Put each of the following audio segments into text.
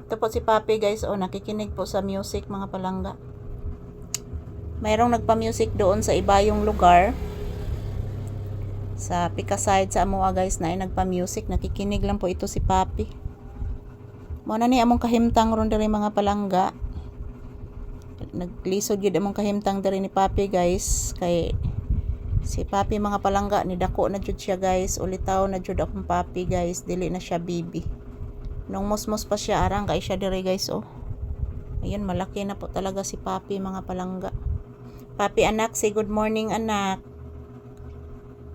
Ito po si Papi guys, nakikinig po sa music mga palangga. Mayroong nagpa-music doon sa ibayong lugar. Sa Pikaside sa Amoa guys na ay nagpa-music. Nakikinig lang po ito si Papi. Muna ni among kahimtang ron diri mga palangga. Naglisod yun among kahimtang diri ni Papi guys. Kay si Papi mga palangga ni dako na jud siya guys. Ulitaw na jud akong Papi guys. Dili na siya bibi. Nung musmos pa siya arang kay siya diri guys Ayun, malaki na po talaga si Papi mga palangga. Papi anak, say good morning anak.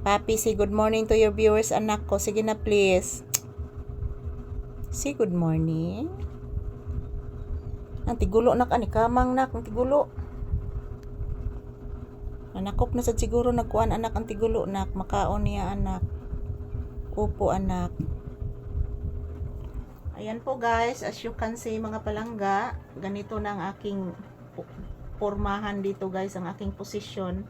Papi, say good morning to your viewers anak ko. Sige na please. Say good morning. Ang tigulo nak ani kamang nak, ang tigulo. Anakop na sad siguro nagkuan anak ang tigulo nak, makaon niya anak. Upo anak. Ayan po guys, as you can see mga palangga, ganito na ang aking pormahan dito guys, ang aking posisyon.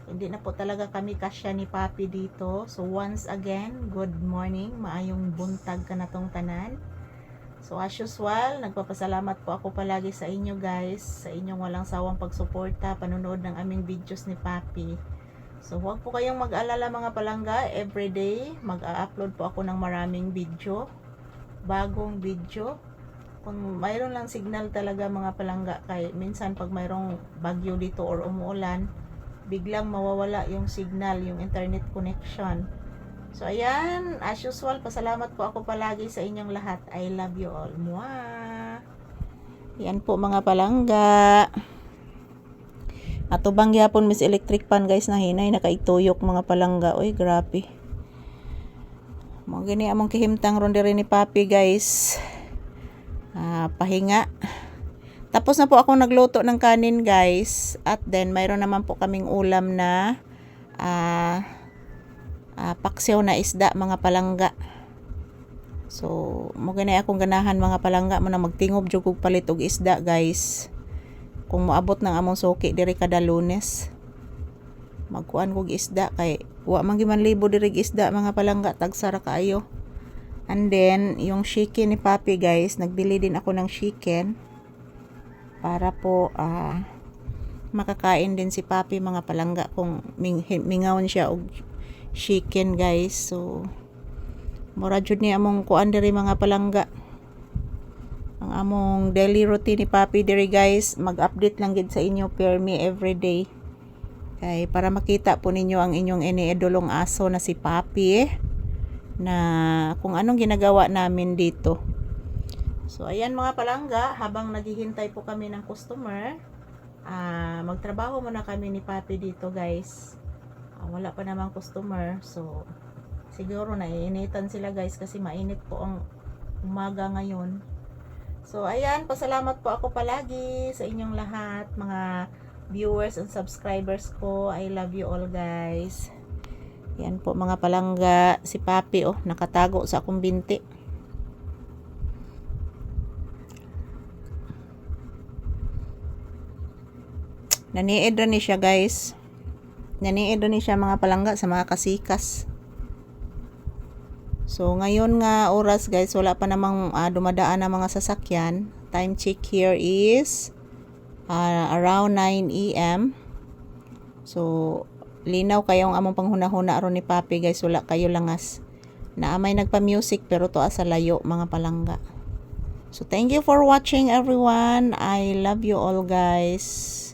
Hindi na po talaga kami kasya ni Papi dito. So once again, good morning, maayong buntag ka na tong tanan. So as usual, nagpapasalamat po ako palagi sa inyo guys, sa inyong walang sawang pagsuporta, panonood ng aming videos ni Papi. So huwag po kayong mag-alala mga palangga, everyday mag-upload po ako ng maraming video. Bagong video. Kung mayroon lang signal talaga mga palangga, kay minsan pag mayroong bagyo dito or umuulan, biglang mawawala yung signal, yung internet connection. So ayan, as usual, pasalamat po ako palagi sa inyong lahat. I love you all. Mwah! Yan po mga palangga. Atubang gyapon Miss Electric Pan guys na hinay nakaituyok mga palangga. Oy, grabe. Mo gini among kahimtang ron diri ni Papi guys. Pahinga. Tapos na po ako nagluto ng kanin guys. At then mayroon naman po kaming ulam na paksiw na isda mga palangga. So mo gini akong ganahan mga palangga mo na magtingob jud og palit og isda guys. Kung moabot ng among suki diri kada Lunes, magkuan kog isda kay wa man gyud man libo diri isda mga palangga, tagsara kaayo. And then yung chicken ni Papi guys, nagbili din ako ng chicken para po makakain din si Papi mga palangga kung mingawon siya og chicken guys. So mura jud ni among kuan diri mga palangga, ang among daily routine ni Papi diri guys. Mag-update lang gid sa inyo per me everyday. Kay para makita po ninyo ang inyong iniidolong aso na si Papi na kung anong ginagawa namin dito. So ayan mga palangga, habang naghihintay po kami ng customer, magtrabaho muna kami ni Papi dito guys. Wala pa namang customer, so siguro naiinitan sila guys kasi mainit po ang umaga ngayon. So ayan, pasalamat po ako palagi sa inyong lahat mga viewers and subscribers ko. I love you all guys. Yan po mga palangga, si Papi nakatago sa akong binti. Naniid rin siya guys. Naniid rin siya mga palangga sa mga kasikas. So ngayon nga oras guys, wala pa namang dumadaan na mga sasakyan. Time check here is around 9 AM. So linaw kayong among panghuna-huna ron ni Papi guys, wala kayo langas. Naamay nagpa-music pero to sa layo mga palangga. So thank you for watching everyone. I love you all guys.